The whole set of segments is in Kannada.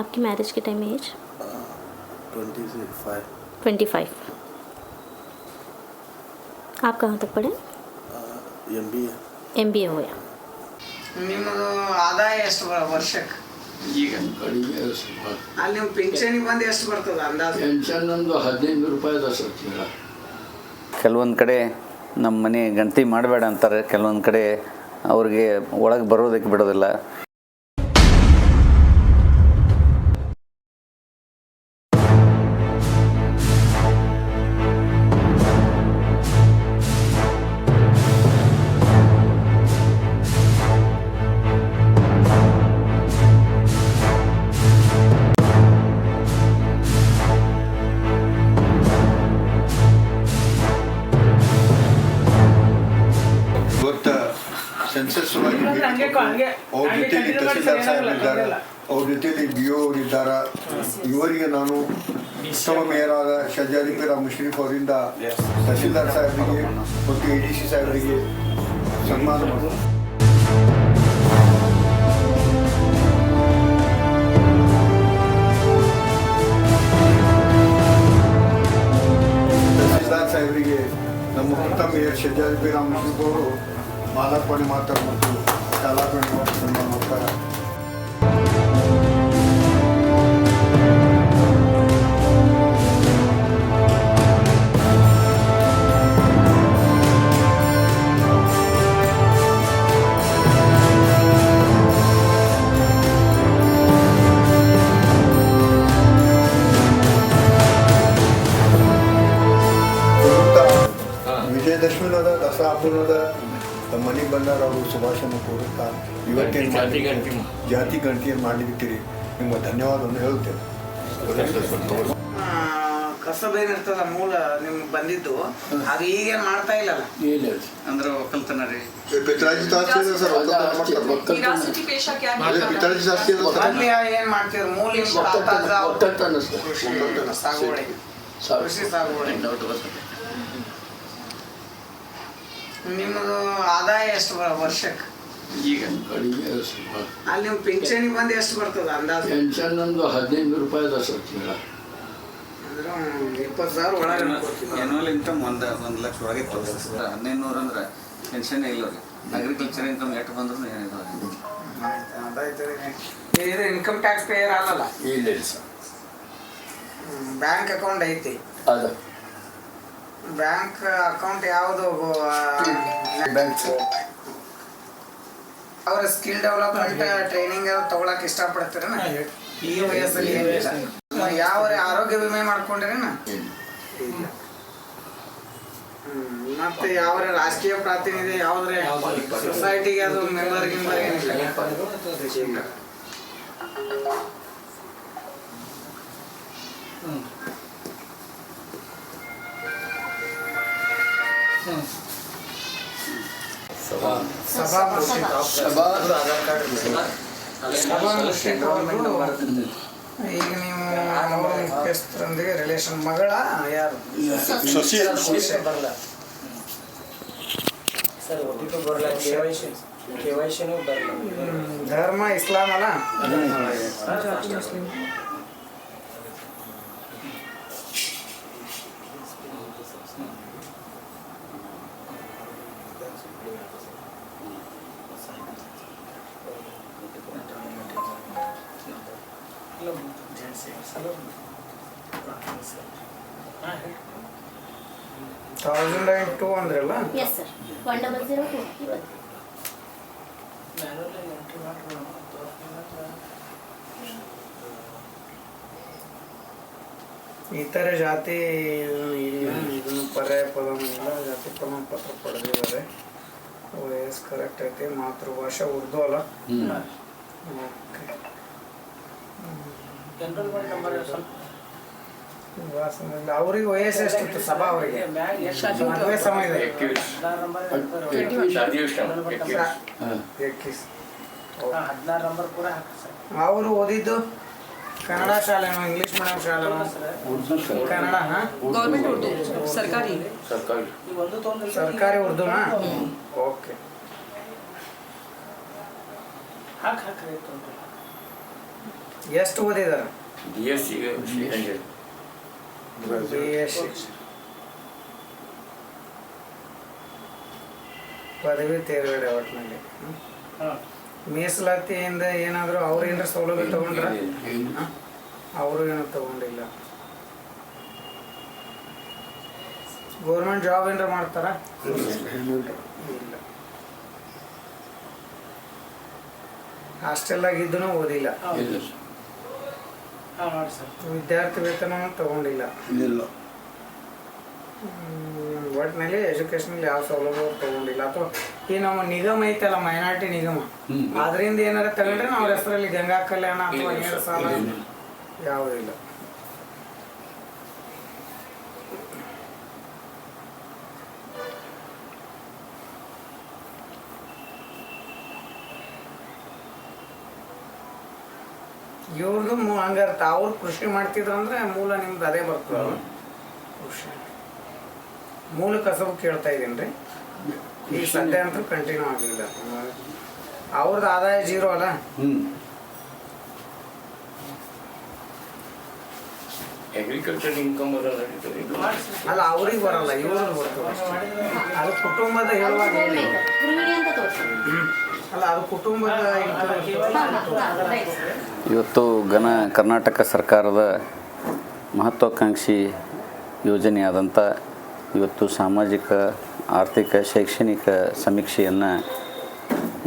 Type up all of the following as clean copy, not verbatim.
आपकी मैरिज के टाइम में एज 25। आप कहाँ तक पढ़े? MBA हो गया। ನಿಮ್ಮದು ಆದಾಯ ಎಷ್ಟು ವರ್ಷಕ್ಕೆ? ಈಗ ಕಡಿಮೆ ಸ್ವಲ್ಪ. ಅಲ್ಲಿ ನಿಮ್ಮ ಪಿಂಚಣಿ ಬಂದು ಎಷ್ಟು ಬರ್ತದೆ ಅಂದಾಜು? ಪೆನ್ಷನ್ ಒಂದು 15 ರೂಪಾಯಿ ಸರ್ ತಿಂಗಳ. ಕೆಲವೊಂದು ಕಡೆ ನಮ್ಮ ಮನೆ ಗಣತಿ ಮಾಡಬೇಡ ಅಂತಾರೆ, ಕೆಲವೊಂದು ಕಡೆ ಅವ್ರಿಗೆ ಒಳಗೆ ಬರೋದಕ್ಕೆ ಬಿಡೋದಿಲ್ಲ. ಸೆನ್ಸಸ್ ಅವ್ರ ಜೊತೆಲಿ ತಹಸೀಲ್ದಾರ್ ಸಾಹೇಬ್ ಇದ್ದಾರೆ, ಅವ್ರ ಜೊತೆಲಿ BO ಅವರಿದ್ದಾರೆ. ಇವರಿಗೆ ನಾನು ಉತ್ತಮ ಮೇಯರಾದ ಶಜಾದಿ ಪೀರ ಮುಷ್ರೀಫ್ ಅವರಿಂದ ತಹಸೀಲ್ದಾರ್ ಸಾಹೇಬರಿಗೆ ಮತ್ತು ADC ಸಾಹೇಬರಿಗೆ ಸನ್ಮಾನ ಮಾಡೋದು. ತಹಸೀಲ್ದಾರ್ ಸಾಹೇಬರಿಗೆ ನಮ್ಮ ಉತ್ತಮ ಮೇಯರ್ ಶಜಾದಿ ಪೀರ ಮುಷ್ರೀಫ್ ಅವರು ಮಾಲಾರ್ಪಣೆ ಮಾಡ್ತಾರೆ ಮತ್ತು ಶಾಲಾರ್ಪಣೆ ಮಾಡ್ತಾರೆ. ವಿಜಯದಶಮಿ ಅದ, ದಸರಾ ಹಬ್ಬ ಅದ, ಮನೆಗೆ ಬಂದಾರ ಅವರು ಶುಭಾಶಯ ಕೋರುತ್ತಾ ಇವತ್ತೇನು ಜಾತಿ ಗಣತಿಯನ್ನು ಮಾಡಲಿಕ್ಕಿರಿ ನಿಮ್ಮ ಧನ್ಯವಾದವನ್ನು ಹೇಳುತ್ತೇನೆ. ಕಸಬೇನಿರ್ತದ ಮೂಲ ನಿಮ್ಗೆ ಬಂದಿದ್ದು ಅದು ಈಗೇನು ಮಾಡ್ತಾ ಇಲ್ಲಲ್ಲ ಅಂದ್ರೆ ಒಕ್ಕಲ್ತನ ರೀ. ಪಿತ್ರಾಜಿ ಜಾಸ್ತಿ ಇದೆ ಸರ್, ಪಿತ್ರಾಜಿ ಜಾಸ್ತಿ ಇದೆ ಸರ್. ಅಲ್ಲಿ ಏನು ಮಾಡ್ತೀರಿ? ಮೂಲ ಸಾಗುವಳಿ, ಕೃಷಿ ಸಾಗುವಳಿ. ನಿಮ್ಮದು ಆದಾಯ ಎಷ್ಟು ವರ್ಷಕ್ಕೆ? ಈಗ ಕಡಿಮೆ ಸ್ವಲ್ಪ. ಅಲ್ಲಿ ನಿಮ್ಮ ಪಿಂಚಣಿ ಬಂದು ಎಷ್ಟು ಬರ್ತದೆ ಅಂದಾಜು? ಪೆನ್ಷನ್ ಒಂದು 15 ರೂಪಾಯಿ ಸರ್ ತಿಂಗಳ. ಅಂದ್ರೆ 20,000 ಒಳಗೆ ಎನ್ಯುವಲ್ ಇನ್ಕಮ್ 1 ಲಕ್ಷ ಒಳಗೆ ಇರ್ತದೆ ಸರ್. 1500 ಅಂದ್ರೆ ಪೆನ್ಷನ್ ಇಲ್ಲ ರೀ. ಅಗ್ರಿಕಲ್ಚರ್ ಇನ್ಕಮ್ ಎಷ್ಟು ಬಂದ್ರೂ ಏನಿಲ್ಲ. ಇದು ಇನ್ಕಮ್ ಟ್ಯಾಕ್ಸ್ ಪೇಯರ್ ಆಗಲ್ಲ? ಇಲ್ಲ ಸರ್. ಬ್ಯಾಂಕ್ ಅಕೌಂಟ್ ಐತಿ? ಅದ ಬ್ಯಾಂಕ್ ಅಕೌಂಟ್ ಯಾವುದು? ಬ್ಯಾಂಕ್ ಅವರ ಸ್ಕಿಲ್ ಡೆವಲಪ್ಮೆಂಟ್ ಟ್ರೈನಿಂಗ್ ತಗೊಳಕ್ ಇಷ್ಟಪಡ್ತೀರನ ಈ ವಯಸ್ಸಲ್ಲಿ? ಯಾವ ಆರೋಗ್ಯ ವಿಮೆ ಮಾಡ್ಕೊಂಡಿರೇನ? ಇಲ್ಲ. ಮತ್ತೆ ಯಾವ ರಾಜಕೀಯ ಪ್ರಾತಿನಿಧ್ಯ ಯಾವ್ದ್ರೆ ಸೊಸೈಟಿಗೆ ಅದು ಮೆಂಬರ್ ಏನಿಲ್ಲ? ಈಗ ನೀವು ಮುಖ್ಯಸ್ಥರೊಂದಿಗೆ ರಿಲೇಷನ್ ಮಗಳ ಯಾರು? ಧರ್ಮ ಇಸ್ಲಾಂ ಅಲ್ಲ? $1,002 ಅಂದ್ರಲ್ಲ? Yes sir. 1002. ಇತರೆ ಜಾತಿ ಇದನ್ನು ಪರ್ಯಾಯ ಪದವಿಲ್ಲ, ಜಾತಿ ಪ್ರಮಾಣ ಪತ್ರ ಪಡೆದಿದ್ದಾರೆ. ವಯಸ್ಸು ಕರೆಕ್ಟ್ ಐತಿ. ಮಾತೃಭಾಷೆ ಉರ್ದು ಅಲ್ಲ? ಓಕೆ. ಅವ್ರಿಗೆ ವಯಸ್ಸು ಎಷ್ಟಿತ್ತು ಸಭಾ ಅವರಿಗೆ? ಮದುವೆ ಸಮಯದಲ್ಲಿ 21. ಅವರು ಓದಿದ್ದು ಕನ್ನಡ ಶಾಲೆನೋ ಇಂಗ್ಲಿಷ್ ಮೀಡಿಯಂ ಶಾಲೆನೋ? ಕನ್ನಡ. ಗೌರ್ಮೆಂಟ್ ಉರ್ದು, ಸರ್ಕಾರಿ ಉರ್ದುನಾ? ಓಕೆ. ಎಷ್ಟು ಓದಿದಾರ? BSc BSc ಪದವಿ ತೇರ್ಗಡೆ ಒಟ್ಟಿನಲ್ಲಿ. ಮೀಸಲಾತಿಯಿಂದ ಏನಾದರೂ ಅವ್ರು ಏನಾರ ಸೌಲಭ್ಯ ತಗೊಂಡ್ರ? ಅವರು ಏನೂ ತಗೊಂಡಿಲ್ಲ. ಗೌರ್ಮೆಂಟ್ ಜಾಬ್ ಏನಾರ ಮಾಡ್ತಾರ? ಇಲ್ಲ. ಹಾಸ್ಟೆಲ್ಲಾಗಿದ್ದೂ ಓದಿಲ್ಲ. ವಿದ್ಯಾರ್ಥಿ ವೇತನ ತಗೊಂಡಿಲ್ಲ. ಒಟ್ಟಿನಲ್ಲಿ ಎಜುಕೇಶನಲ್ಲಿ ಯಾವ ಸೌಲಭ್ಯ ತಗೊಂಡಿಲ್ಲ. ಅಥವಾ ಈ ನಮ್ಮ ನಿಗಮ ಐತಲ್ಲ, ಮೈನಾರಿಟಿ ನಿಗಮ, ಅದರಿಂದ ಏನಾರ ತಗೊಂಡ್ರೆ ಅವ್ರ ಹೆಸರಲ್ಲಿ ಗಂಗಾ ಕಲ್ಯಾಣ ಅಥವಾ ನೇರ ಸಾಲ ಯಾವುದಿಲ್ಲ. ಇವ್ರದ್ದು ಹಂಗಾರ್ಥ ಅವ್ರು ಕೃಷಿ ಮಾಡ್ತಿದ್ರಂದ್ರೆ ಮೂಲ ನಿಮ್ದು ಅದೇ ಬರ್ತದ. ಕೃಷಿ ಮೂಲ ಕಸಬು ಕೇಳ್ತಾ ಇದ್ದೀನಿ ರೀ. ಈಗ ಸದ್ಯ ಅಂತೂ ಕಂಟಿನ್ಯೂ ಆಗಲಿಲ್ಲ. ಅವ್ರದ್ದು ಆದಾಯ 0 ಅಲ್ಲ. ಅಗ್ರಿಕಲ್ಚರ್ ಇನ್ಕಮ್ ಅಲ್ಲ, ಅವ್ರಿಗೆ ಬರಲ್ಲ, ಇವ್ರಿಗೆ ಬರ್ತದೆ. ಅದು ಕುಟುಂಬದ ಹೇಳುವಾಗ ಗೃಹಿಣಿ ಅಂತ ತೋರಿಸಿ. ಅಲ್ಲ, ಅದು ಕುಟುಂಬದ ಇವತ್ತು ಕರ್ನಾಟಕ ಸರ್ಕಾರದ ಮಹತ್ವಾಕಾಂಕ್ಷಿ ಯೋಜನೆಯಾದಂಥ ಇವತ್ತು ಸಾಮಾಜಿಕ ಆರ್ಥಿಕ ಶೈಕ್ಷಣಿಕ ಸಮೀಕ್ಷೆಯನ್ನು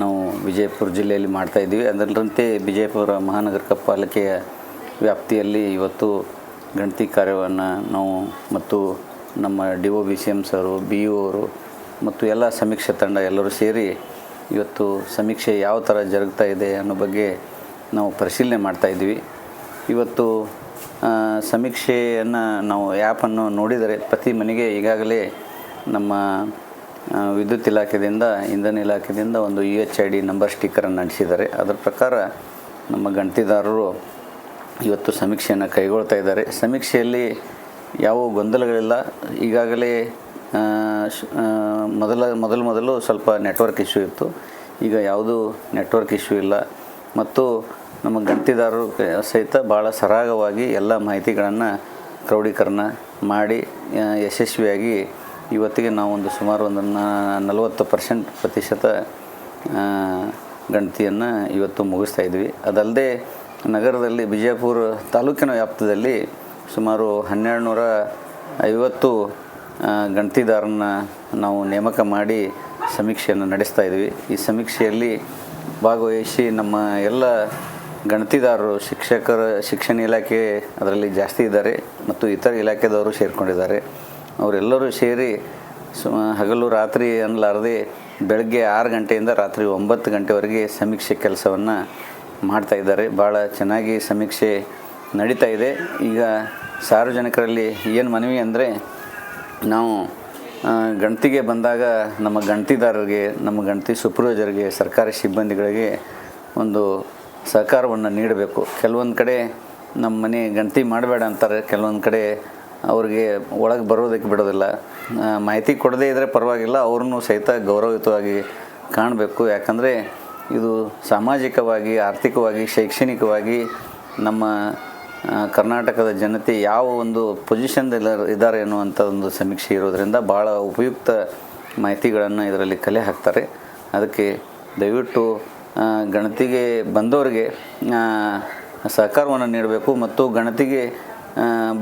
ನಾವು ವಿಜಯಪುರ ಜಿಲ್ಲೆಯಲ್ಲಿ ಮಾಡ್ತಾಯಿದ್ದೀವಿ. ಅದರಂತೆ ವಿಜಯಪುರ ಮಹಾನಗರ ಪಾಲಿಕೆಯ ವ್ಯಾಪ್ತಿಯಲ್ಲಿ ಇವತ್ತು ಗಣತಿ ಕಾರ್ಯವನ್ನು ನಾವು ಮತ್ತು ನಮ್ಮ DOBCM ಸರು, BO ಅವರು ಮತ್ತು ಎಲ್ಲ ಸಮೀಕ್ಷೆ ತಂಡ ಎಲ್ಲರೂ ಸೇರಿ ಇವತ್ತು ಸಮೀಕ್ಷೆ ಯಾವ ಥರ ಜರುಗ್ತಾ ಇದೆ ಅನ್ನೋ ಬಗ್ಗೆ ನಾವು ಪರಿಶೀಲನೆ ಮಾಡ್ತಾಯಿದ್ವಿ. ಇವತ್ತು ಸಮೀಕ್ಷೆಯನ್ನು ನಾವು ಆ್ಯಪನ್ನು ನೋಡಿದರೆ ಪ್ರತಿ ಮನೆಗೆ ಈಗಾಗಲೇ ನಮ್ಮ ವಿದ್ಯುತ್ ಇಲಾಖೆಯಿಂದ, ಇಂಧನ ಇಲಾಖೆಯಿಂದ ಒಂದು UHID ನಂಬರ್ ಸ್ಟಿಕ್ಕರನ್ನು ಅಂಟಿಸಿದ್ದಾರೆ. ಅದರ ಪ್ರಕಾರ ನಮ್ಮ ಗಣತಿದಾರರು ಇವತ್ತು ಸಮೀಕ್ಷೆಯನ್ನು ಕೈಗೊಳ್ತಾ ಇದ್ದಾರೆ. ಸಮೀಕ್ಷೆಯಲ್ಲಿ ಯಾವ ಗೊಂದಲಗಳಿಲ್ಲ. ಈಗಾಗಲೇ ಮೊದಲು ಸ್ವಲ್ಪ ನೆಟ್ವರ್ಕ್ ಇಶ್ಯೂ ಇತ್ತು. ಈಗ ಯಾವುದೂ ನೆಟ್ವರ್ಕ್ ಇಶ್ಯೂ ಇಲ್ಲ. ಮತ್ತು ನಮ್ಮ ಗಣತಿದಾರರು ಸಹಿತ ಭಾಳ ಸರಾಗವಾಗಿ ಎಲ್ಲ ಮಾಹಿತಿಗಳನ್ನು ಕ್ರೋಢೀಕರಣ ಮಾಡಿ ಯಶಸ್ವಿಯಾಗಿ ಇವತ್ತಿಗೆ ನಾವು ಸುಮಾರು 40% ಗಣತಿಯನ್ನು ಇವತ್ತು ಮುಗಿಸ್ತಾ ಇದ್ವಿ. ಅದಲ್ಲದೆ ನಗರದಲ್ಲಿ ವಿಜಯಪುರ ತಾಲೂಕಿನ ವ್ಯಾಪ್ತಿಯಲ್ಲಿ ಸುಮಾರು 1250 ಗಣತಿದಾರರನ್ನ ನಾವು ನೇಮಕ ಮಾಡಿ ಸಮೀಕ್ಷೆಯನ್ನು ನಡೆಸ್ತಾ ಇದ್ವಿ. ಈ ಸಮೀಕ್ಷೆಯಲ್ಲಿ ಭಾಗವಹಿಸಿ ನಮ್ಮ ಎಲ್ಲ ಗಣತಿದಾರರು, ಶಿಕ್ಷಣ ಇಲಾಖೆ ಅದರಲ್ಲಿ ಜಾಸ್ತಿ ಇದ್ದಾರೆ ಮತ್ತು ಇತರ ಇಲಾಖೆದವರು ಸೇರಿಕೊಂಡಿದ್ದಾರೆ. ಅವರೆಲ್ಲರೂ ಸೇರಿ ಹಗಲು ರಾತ್ರಿ ಅನ್ನಲಾರದೆ ಬೆಳಗ್ಗೆ 6 ಗಂಟೆಯಿಂದ ರಾತ್ರಿ 9 ಗಂಟೆವರೆಗೆ ಸಮೀಕ್ಷೆ ಕೆಲಸವನ್ನು ಮಾಡ್ತಾಯಿದ್ದಾರೆ. ಭಾಳ ಚೆನ್ನಾಗಿ ಸಮೀಕ್ಷೆ ನಡೀತಾ ಇದೆ. ಈಗ ಸಾರ್ವಜನಿಕರಲ್ಲಿ ಏನು ಮನವಿ ಅಂದರೆ, ನಾವು ಗಣತಿಗೆ ಬಂದಾಗ ನಮ್ಮ ಗಣತಿದಾರರಿಗೆ, ನಮ್ಮ ಗಣತಿ ಸೂಪರ್ವೈಸರ್ಗೆ, ಸರ್ಕಾರಿ ಸಿಬ್ಬಂದಿಗಳಿಗೆ ಒಂದು ಸಹಕಾರವನ್ನು ನೀಡಬೇಕು. ಕೆಲವೊಂದು ಕಡೆ ನಮ್ಮ ಮನೆ ಗಣತಿ ಮಾಡಬೇಡ ಅಂತಾರೆ, ಕೆಲವೊಂದು ಕಡೆ ಅವ್ರಿಗೆ ಒಳಗೆ ಬರೋದಕ್ಕೆ ಬಿಡೋದಿಲ್ಲ. ಮಾಹಿತಿ ಕೊಡದೇ ಇದ್ದರೆ ಪರವಾಗಿಲ್ಲ, ಅವ್ರನ್ನೂ ಸಹಿತ ಗೌರವಯುತವಾಗಿ ಕಾಣಬೇಕು. ಯಾಕಂದರೆ ಇದು ಸಾಮಾಜಿಕವಾಗಿ, ಆರ್ಥಿಕವಾಗಿ, ಶೈಕ್ಷಣಿಕವಾಗಿ ನಮ್ಮ ಕರ್ನಾಟಕದ ಜನತೆ ಯಾವ ಒಂದು ಪೊಸಿಷನ್ದಲ್ಲಿ ಇದ್ದಾರೆ ಅನ್ನುವಂಥ ಒಂದು ಸಮೀಕ್ಷೆ ಇರೋದರಿಂದ ಭಾಳ ಉಪಯುಕ್ತ ಮಾಹಿತಿಗಳನ್ನು ಇದರಲ್ಲಿ ಕಲೆ ಹಾಕ್ತಾರೆ. ಅದಕ್ಕೆ ದಯವಿಟ್ಟು ಗಣತಿಗೆ ಬಂದವರಿಗೆ ಸಹಕಾರವನ್ನು ನೀಡಬೇಕು. ಮತ್ತು ಗಣತಿಗೆ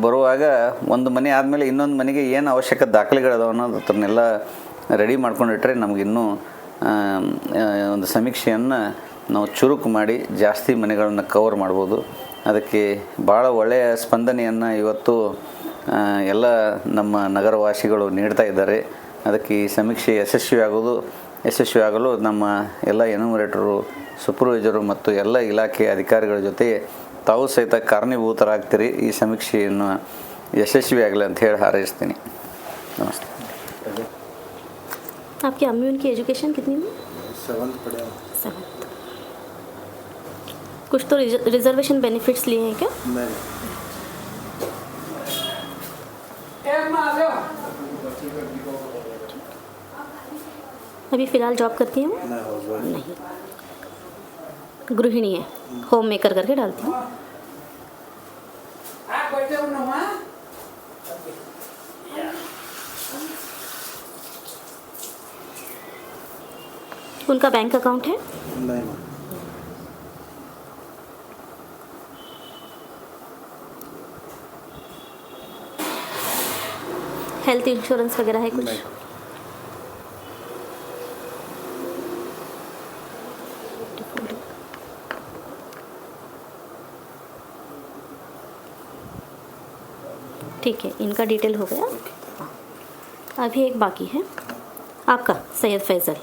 ಬರುವಾಗ ಒಂದು ಮನೆ ಆದಮೇಲೆ ಇನ್ನೊಂದು ಮನೆಗೆ ಏನು ಅವಶ್ಯಕ ದಾಖಲೆಗಳದಾವ ಅನ್ನೋದನ್ನೆಲ್ಲ ರೆಡಿ ಮಾಡ್ಕೊಂಡಿಟ್ರೆ ನಮಗಿನ್ನೂ ಒಂದು ಸಮೀಕ್ಷೆಯನ್ನು ನಾವು ಚುರುಕು ಮಾಡಿ ಜಾಸ್ತಿ ಮನೆಗಳನ್ನು ಕವರ್ ಮಾಡ್ಬೋದು. ಅದಕ್ಕೆ ಭಾಳ ಒಳ್ಳೆಯ ಸ್ಪಂದನೆಯನ್ನು ಇವತ್ತು ಎಲ್ಲ ನಮ್ಮ ನಗರವಾಸಿಗಳು ನೀಡ್ತಾ ಇದ್ದಾರೆ. ಅದಕ್ಕೆ ಈ ಸಮೀಕ್ಷೆ ಯಶಸ್ವಿಯಾಗಲು ನಮ್ಮ ಎಲ್ಲ ಎನ್ಯುಮರೇಟರು, ಸೂಪರ್ವೈಸರು ಮತ್ತು ಎಲ್ಲ ಇಲಾಖೆ ಅಧಿಕಾರಿಗಳ ಜೊತೆ ತಾವು ಸಹಿತ ಕಾರಣೀಭೂತರಾಗ್ತೀರಿ. ಈ ಸಮೀಕ್ಷೆಯನ್ನು ಯಶಸ್ವಿಯಾಗಲಿ ಅಂತ ಹೇಳಿ ಹಾರೈಸ್ತೀನಿ. ನಮಸ್ತೆ. आपकी अम्मी उनकी एजुकेशन कितनी में? 7th पढ़ा. 7th. कुछ तो रिजर्वेशन बेनिफिट्स लिए हैं क्या? नहीं. अभी फ़िलहाल जॉब करती हैं वो? नहीं, गृहिणी है, होम मेकर करके डालती हूँ. उनका बैंक अकाउंट है? नहीं मैम। हेल्थ इंश्योरेंस वगैरह है कुछ? नहीं। ठीक है, इनका डिटेल हो गया। अभी एक बाकी है आपका, सैयद फैज़ल।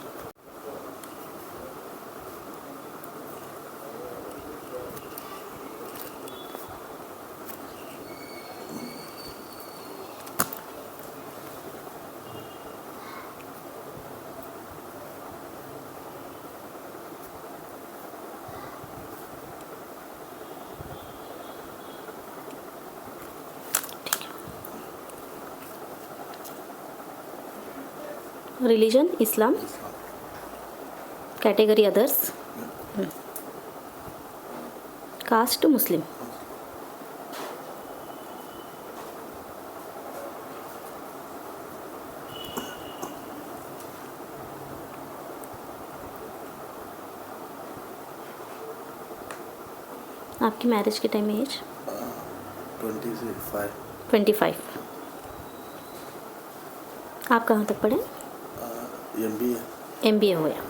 रिलीजन इस्लाम, कैटेगरी अदर्स, कास्ट मुस्लिम। आपकी मैरिज के टाइम में एज? 25। आप कहाँ तक पढ़े? MBA। MBA हो गया।